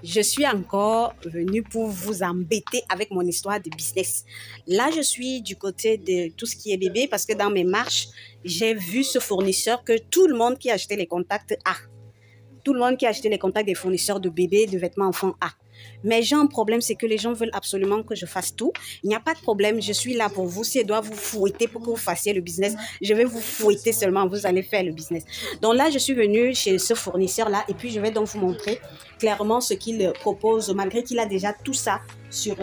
Je suis encore venue pour vous embêter avec mon histoire de business. Là, je suis du côté de tout ce qui est bébé parce que dans mes marches, j'ai vu ce fournisseur que tout le monde qui a acheté les contacts a. Tout le monde qui a acheté les contacts des fournisseurs de bébés, de vêtements enfants a. Mais j'ai un problème, c'est que les gens veulent absolument que je fasse tout. Il n'y a pas de problème, je suis là pour vous. Si je dois vous fouetter pour que vous fassiez le business, je vais vous fouetter seulement, vous allez faire le business. Donc là, je suis venue chez ce fournisseur-là et puis je vais donc vous montrer clairement ce qu'il propose, malgré qu'il a déjà tout ça sur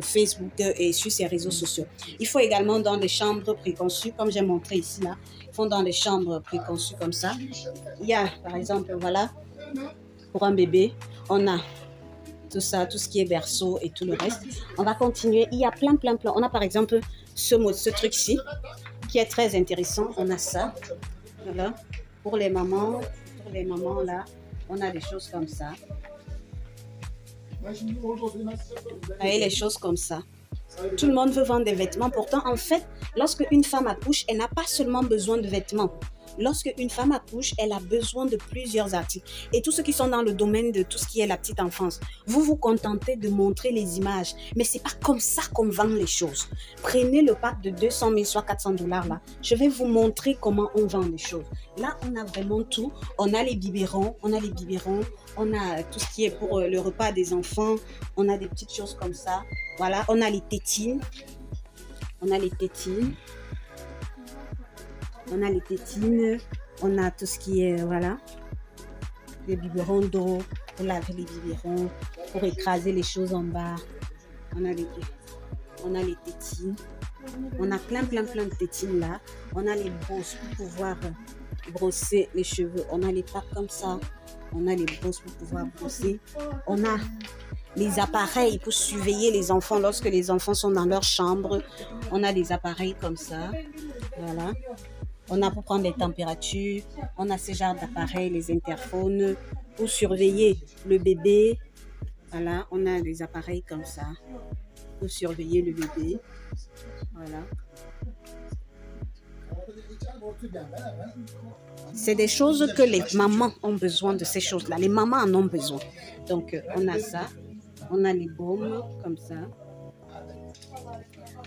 Facebook et sur ses réseaux sociaux. Il faut également dans des chambres préconçues, comme j'ai montré ici, là. Ils font dans des chambres préconçues comme ça. Il y a, par exemple, voilà, pour un bébé, on a tout ça, tout ce qui est berceau et tout le reste. On va continuer. Il y a plein. On a par exemple ce truc-ci qui est très intéressant. On a ça. Voilà. Pour les mamans là, on a des choses comme ça. Vous voyez les choses comme ça. Tout le monde veut vendre des vêtements. Pourtant, en fait, lorsque une femme accouche, elle n'a pas seulement besoin de vêtements. Lorsque une femme accouche, elle a besoin de plusieurs articles. Et tous ceux qui sont dans le domaine de tout ce qui est la petite enfance, vous vous contentez de montrer les images. Mais c'est pas comme ça qu'on vend les choses. Prenez le pack de 200 000, soit 400 $ là. Je vais vous montrer comment on vend les choses. Là, on a vraiment tout. On a les biberons, on a tout ce qui est pour le repas des enfants. On a des petites choses comme ça. Voilà, on a les tétines. On a tout ce qui est, voilà, les biberons d'eau, pour laver les biberons, pour écraser les choses en bas. On a les tétines. On a plein de tétines là. On a les brosses pour pouvoir brosser les cheveux. On a les packs comme ça. On a les brosses pour pouvoir brosser. On a les appareils pour surveiller les enfants lorsque les enfants sont dans leur chambre. On a des appareils comme ça. Voilà. On a pour prendre les températures. On a ce genre d'appareils, les interphones, pour surveiller le bébé. Voilà. On a des appareils comme ça pour surveiller le bébé. Voilà. C'est des choses que les mamans ont besoin de ces choses-là. Les mamans en ont besoin. Donc, on a ça. On a les baumes comme ça.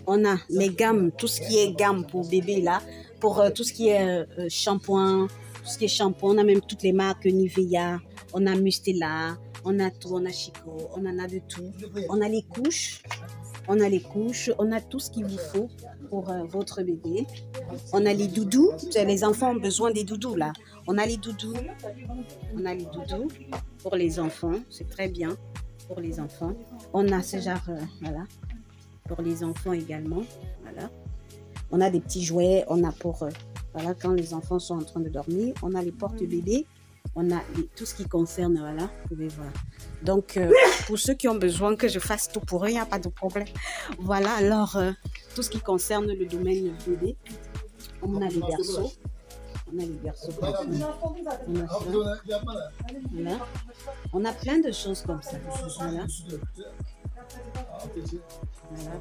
On a les gammes, tout ce qui est gamme pour bébé là. Pour tout ce qui est shampoing, on a même toutes les marques Nivea, on a Mustela, on a tout, on a Chico, on en a de tout. On a les couches, on a tout ce qu'il vous faut pour votre bébé. On a les doudous, les enfants ont besoin des doudous là. On a les doudous pour les enfants, c'est très bien pour les enfants. On a ce genre, voilà, pour les enfants également, voilà. On a des petits jouets, on a pour, voilà, quand les enfants sont en train de dormir, on a les porte-bébés, on a tout ce qui concerne, voilà, vous pouvez voir. Donc, pour ceux qui ont besoin que je fasse tout pour eux, il n'y a pas de problème. Voilà, alors, tout ce qui concerne le domaine bébé, on a les berceaux. On a les berceaux comme ça. On a ça. Voilà. On a plein de choses comme ça. Voilà. Voilà.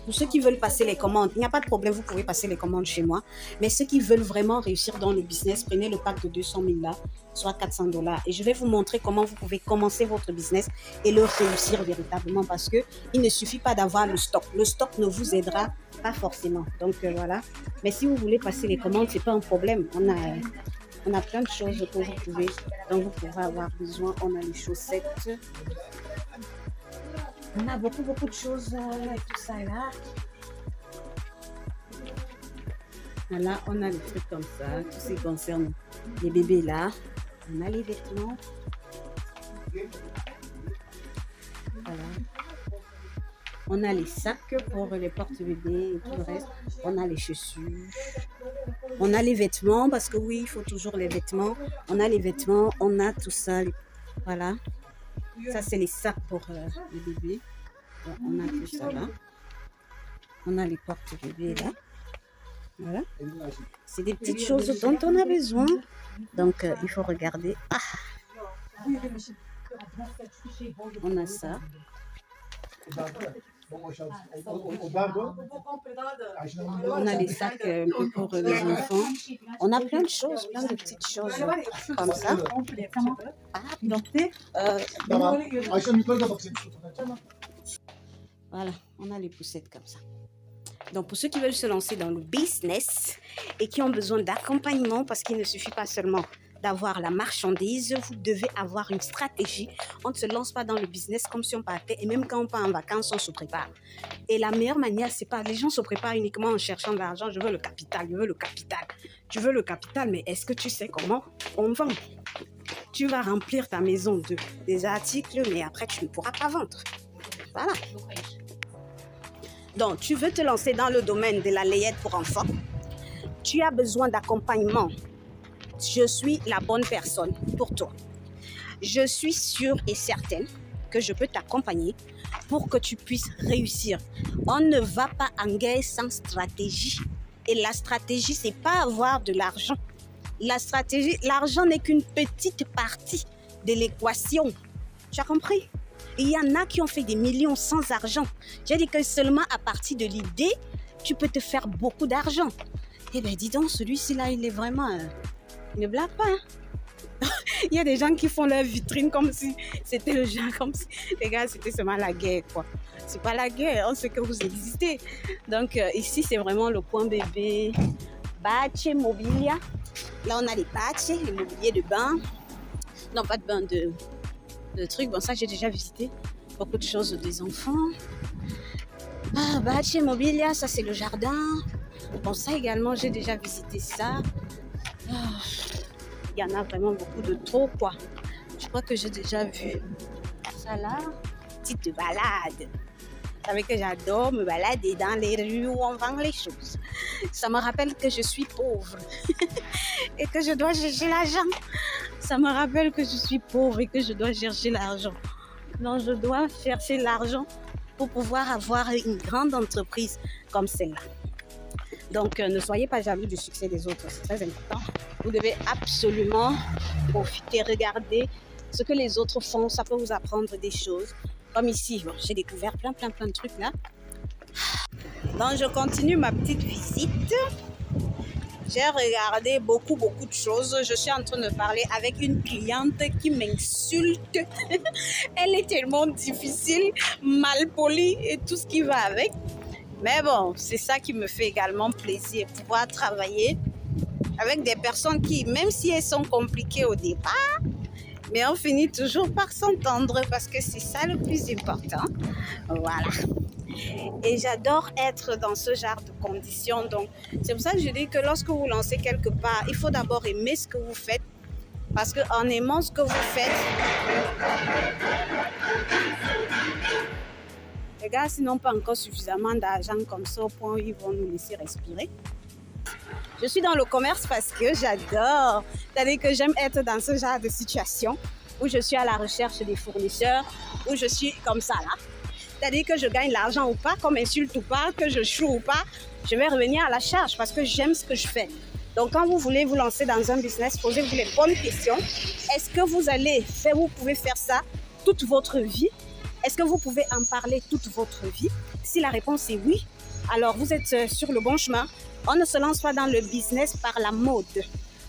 Pour ceux qui veulent passer les commandes, il n'y a pas de problème, vous pouvez passer les commandes chez moi. Mais ceux qui veulent vraiment réussir dans le business, prenez le pack de 200 000 là, soit 400 $. Et je vais vous montrer comment vous pouvez commencer votre business et le réussir véritablement, parce que il ne suffit pas d'avoir le stock. Le stock ne vous aidera pas forcément. Donc voilà. Mais si vous voulez passer les commandes, c'est pas un problème. On a plein de choses que dont vous pourrez avoir besoin. On a les chaussettes. On a beaucoup de choses, tout ça là. Voilà, on a des trucs comme ça, tout ce qui concerne les bébés là. On a les vêtements. Voilà. On a les sacs pour les porte-bébés et tout le reste. On a les chaussures. On a les vêtements, parce que oui, il faut toujours les vêtements. On a les vêtements, on a tout ça. Voilà. Ça, c'est les sacs pour les bébés. On a tout ça là. On a les porte-bébés là. Voilà. C'est des petites choses dont on a besoin. Donc, il faut regarder. Ah. On a ça. On a les sacs pour les enfants. On a plein de choses, plein de petites choses comme ça. Ah, donc, voilà, on a les poussettes comme ça. Donc, pour ceux qui veulent se lancer dans le business et qui ont besoin d'accompagnement, parce qu'il ne suffit pas seulement d'avoir la marchandise, vous devez avoir une stratégie. On ne se lance pas dans le business comme si on partait, et même quand on part en vacances, on se prépare. Et la meilleure manière, c'est pas, les gens se préparent uniquement en cherchant de l'argent. Je veux le capital, je veux le capital. Tu veux le capital, mais est-ce que tu sais comment on vend? Tu vas remplir ta maison des articles, mais après, tu ne pourras pas vendre. Voilà. Donc, tu veux te lancer dans le domaine de la layette pour enfants. Tu as besoin d'accompagnement. Je suis la bonne personne pour toi. Je suis sûre et certaine que je peux t'accompagner pour que tu puisses réussir. On ne va pas en guerre sans stratégie. Et la stratégie, c'est pas avoir de l'argent. La stratégie, l'argent n'est qu'une petite partie de l'équation. Tu as compris? Il y en a qui ont fait des millions sans argent. J'ai dit que seulement à partir de l'idée, tu peux te faire beaucoup d'argent. Eh bien, dis donc, celui-ci là, il est vraiment... il ne blague pas. Hein? Il y a des gens qui font leur vitrine comme si c'était le genre, comme si... Les gars, c'était seulement la guerre, quoi. C'est pas la guerre, on sait que vous existez. Donc, ici, c'est vraiment le coin bébé. Bache Mobilia. Là, on a les baches, les mobiliers de bain. Non, pas de bain, de trucs. Bon, ça, j'ai déjà visité. Beaucoup de choses des enfants. Ah, Bache Mobilia, ça, c'est le jardin. Bon, ça également, j'ai déjà visité ça. Oh, il y en a vraiment beaucoup de trop, quoi. Je crois que j'ai déjà vu ça là. Petite balade. Vous savez que j'adore me balader dans les rues où on vend les choses. Ça me rappelle que je suis pauvre et que je dois chercher l'argent. Ça me rappelle que je suis pauvre et que je dois chercher l'argent. Donc, je dois chercher l'argent pour pouvoir avoir une grande entreprise comme celle-là. Donc, ne soyez pas jaloux du succès des autres, c'est très important. Vous devez absolument profiter, regarder ce que les autres font, ça peut vous apprendre des choses. Comme ici, bon, j'ai découvert plein de trucs là. Donc, je continue ma petite visite. J'ai regardé beaucoup de choses. Je suis en train de parler avec une cliente qui m'insulte. Elle est tellement difficile, mal polie et tout ce qui va avec. Mais bon, c'est ça qui me fait également plaisir, pouvoir travailler avec des personnes qui, même si elles sont compliquées au départ, mais on finit toujours par s'entendre parce que c'est ça le plus important. Voilà. Et j'adore être dans ce genre de conditions. Donc, c'est pour ça que je dis que lorsque vous lancez quelque part, il faut d'abord aimer ce que vous faites. Parce qu'en aimant ce que vous faites, les gars, s'ils n'ont pas encore suffisamment d'argent comme ça au point où ils vont nous laisser respirer. Je suis dans le commerce parce que j'adore. C'est-à-dire que j'aime être dans ce genre de situation où je suis à la recherche des fournisseurs, où je suis comme ça là. C'est-à-dire que je gagne l'argent ou pas, qu'on m'insulte ou pas, que je choue ou pas, je vais revenir à la charge parce que j'aime ce que je fais. Donc, quand vous voulez vous lancer dans un business, posez-vous les bonnes questions. Est-ce que vous pouvez faire ça toute votre vie? Est-ce que vous pouvez en parler toute votre vie? Si la réponse est oui, alors vous êtes sur le bon chemin. On ne se lance pas dans le business par la mode.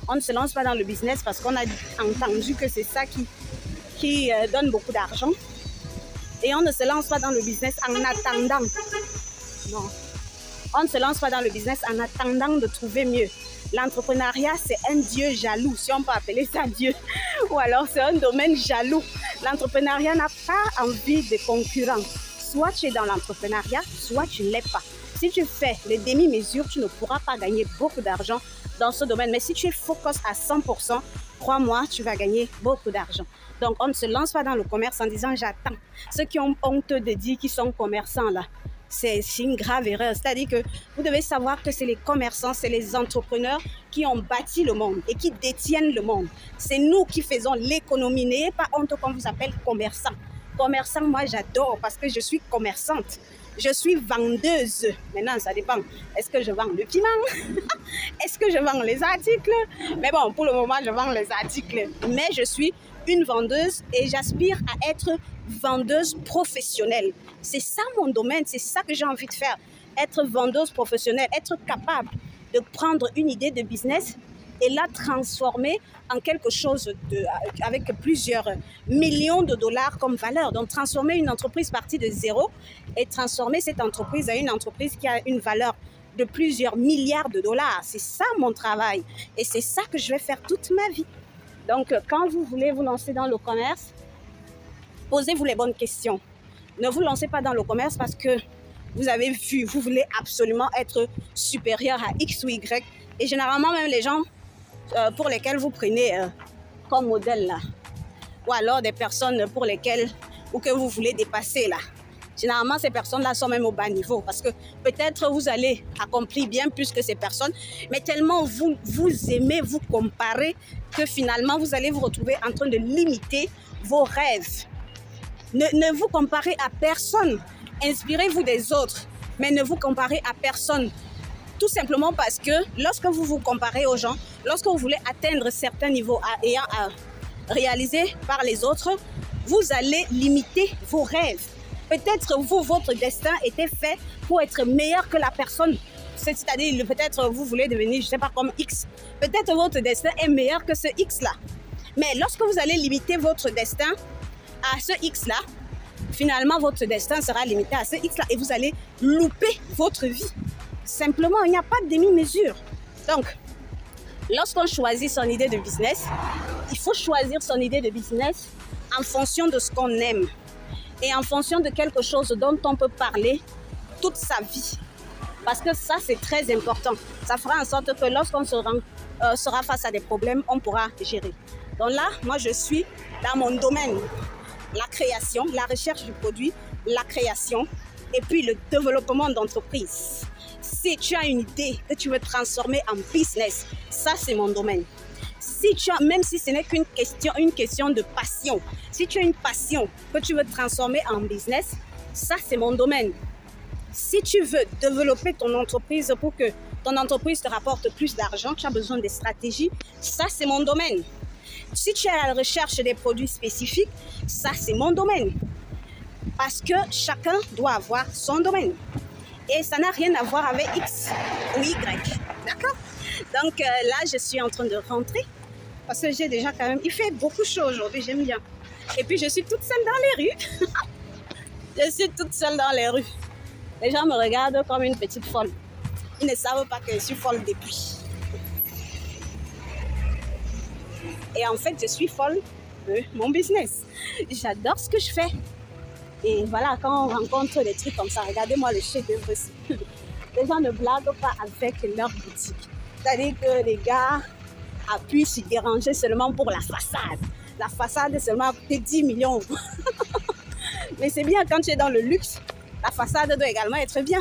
On ne se lance pas dans le business parce qu'on a entendu que c'est ça qui donne beaucoup d'argent. Et on ne se lance pas dans le business en attendant. Non. On ne se lance pas dans le business en attendant de trouver mieux. L'entrepreneuriat, c'est un Dieu jaloux, si on peut appeler ça Dieu. Ou alors, c'est un domaine jaloux. L'entrepreneuriat n'a pas envie de concurrents. Soit tu es dans l'entrepreneuriat, soit tu ne l'es pas. Si tu fais les demi-mesures, tu ne pourras pas gagner beaucoup d'argent dans ce domaine. Mais si tu es focus à 100%, crois-moi, tu vas gagner beaucoup d'argent. Donc, on ne se lance pas dans le commerce en disant « j'attends ». Ceux qui ont honte de dire qu'ils sont commerçants, là, c'est une grave erreur. C'est-à-dire que vous devez savoir que c'est les commerçants, c'est les entrepreneurs qui ont bâti le monde et qui détiennent le monde. C'est nous qui faisons l'économie. N'ayez pas honte qu'on vous appelle commerçant. Commerçant, moi, j'adore parce que je suis commerçante. Je suis vendeuse. Maintenant, ça dépend. Est-ce que je vends le piment? Est-ce que je vends les articles? Mais bon, pour le moment, je vends les articles. Mais je suis une vendeuse et j'aspire à être vendeuse professionnelle. C'est ça mon domaine, c'est ça que j'ai envie de faire. Être vendeuse professionnelle, être capable de prendre une idée de business et la transformer en quelque chose avec plusieurs millions de dollars comme valeur. Donc, transformer une entreprise partie de zéro et transformer cette entreprise à une entreprise qui a une valeur de plusieurs milliards de dollars. C'est ça mon travail et c'est ça que je vais faire toute ma vie. Donc, quand vous voulez vous lancer dans le commerce, posez-vous les bonnes questions. Ne vous lancez pas dans le commerce parce que vous avez vu, vous voulez absolument être supérieur à X ou Y. Et généralement, même les gens pour lesquels vous prenez comme modèle là, ou alors des personnes pour lesquelles ou que vous voulez dépasser là, généralement ces personnes-là sont même au bas niveau parce que peut-être vous allez accomplir bien plus que ces personnes, mais tellement vous aimez vous comparer que finalement vous allez vous retrouver en train de limiter vos rêves. Ne vous comparez à personne, inspirez-vous des autres, mais ne vous comparez à personne. Tout simplement parce que lorsque vous vous comparez aux gens, lorsque vous voulez atteindre certains niveaux ayant à réaliser par les autres, vous allez limiter vos rêves. Peut-être vous, votre destin était fait pour être meilleur que la personne. C'est-à-dire, peut-être vous voulez devenir, je ne sais pas, comme X. Peut-être votre destin est meilleur que ce X-là. Mais lorsque vous allez limiter votre destin à ce X-là, finalement, votre destin sera limité à ce X-là et vous allez louper votre vie. Simplement, il n'y a pas de demi-mesure. Donc, lorsqu'on choisit son idée de business, il faut choisir son idée de business en fonction de ce qu'on aime et en fonction de quelque chose dont on peut parler toute sa vie. Parce que ça, c'est très important. Ça fera en sorte que lorsqu'on sera face à des problèmes, on pourra gérer. Donc là, moi, je suis dans mon domaine, la création, la recherche du produit, la création et puis le développement d'entreprise. Si tu as une idée que tu veux transformer en business, ça c'est mon domaine. Si tu as, même si ce n'est qu'une question de passion, si tu as une passion que tu veux transformer en business, ça c'est mon domaine. Si tu veux développer ton entreprise pour que ton entreprise te rapporte plus d'argent, tu as besoin de stratégies, ça c'est mon domaine. Si tu es à la recherche des produits spécifiques, ça c'est mon domaine. Parce que chacun doit avoir son domaine. Et ça n'a rien à voir avec X ou Y. D'accord? Donc là, je suis en train de rentrer parce que j'ai déjà quand même... Il fait beaucoup chaud aujourd'hui, j'aime bien. Et puis, je suis toute seule dans les rues. Je suis toute seule dans les rues. Les gens me regardent comme une petite folle. Ils ne savent pas que je suis folle depuis. Et en fait, je suis folle de mon business. J'adore ce que je fais. Et voilà, quand on rencontre des trucs comme ça, regardez-moi le chef-d'œuvre aussi. Les gens ne blaguent pas avec leur boutique. C'est-à-dire que les gars appuient s'y déranger seulement pour la façade. La façade est seulement à coûter 10 millions. Mais c'est bien quand tu es dans le luxe, la façade doit également être bien.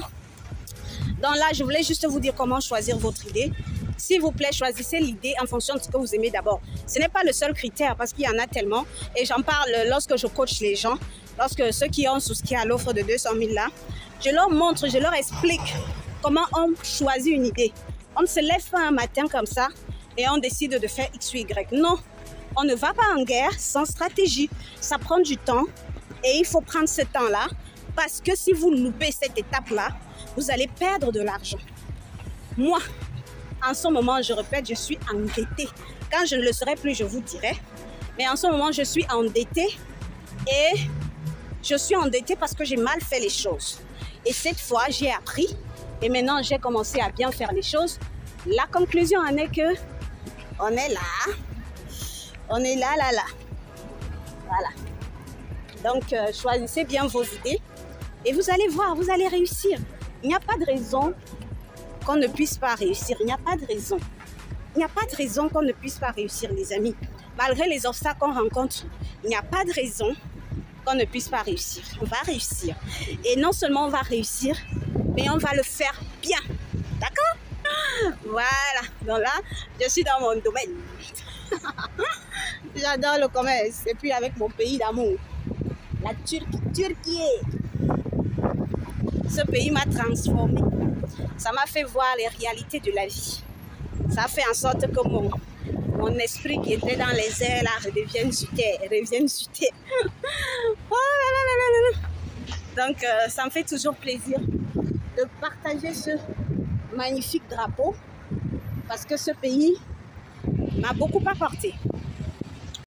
Donc là, je voulais juste vous dire comment choisir votre idée. S'il vous plaît, choisissez l'idée en fonction de ce que vous aimez d'abord. Ce n'est pas le seul critère parce qu'il y en a tellement. Et j'en parle lorsque je coach les gens. Lorsque ceux qui ont souscrit à l'offre de 200 000 là, je leur montre, je leur explique comment on choisit une idée. On ne se lève pas un matin comme ça et on décide de faire X ou Y. Non, on ne va pas en guerre sans stratégie. Ça prend du temps et il faut prendre ce temps-là parce que si vous loupez cette étape-là, vous allez perdre de l'argent. Moi, en ce moment, je répète, je suis endettée. Quand je ne le serai plus, je vous dirai. Mais en ce moment, je suis endettée et je suis endettée parce que j'ai mal fait les choses. Et cette fois, j'ai appris et maintenant, j'ai commencé à bien faire les choses. La conclusion en est que on est là. On est là. Voilà. Donc, choisissez bien vos idées et vous allez voir, vous allez réussir. Il n'y a pas de raison qu'on ne puisse pas réussir. Il n'y a pas de raison. Il n'y a pas de raison qu'on ne puisse pas réussir, les amis. Malgré les obstacles qu'on rencontre, il n'y a pas de raison qu'on ne puisse pas réussir. On va réussir. Et non seulement on va réussir, mais on va le faire bien. D'accord? Voilà. Donc là, je suis dans mon domaine. J'adore le commerce. Et puis avec mon pays d'amour, la Turquie. Ce pays m'a transformée. Ça m'a fait voir les réalités de la vie. Ça a fait en sorte que mon esprit qui était dans les airs, là, revienne sur terre, revienne sur terre. Oh là là là là là. Donc, ça me fait toujours plaisir de partager ce magnifique drapeau parce que ce pays m'a beaucoup apporté.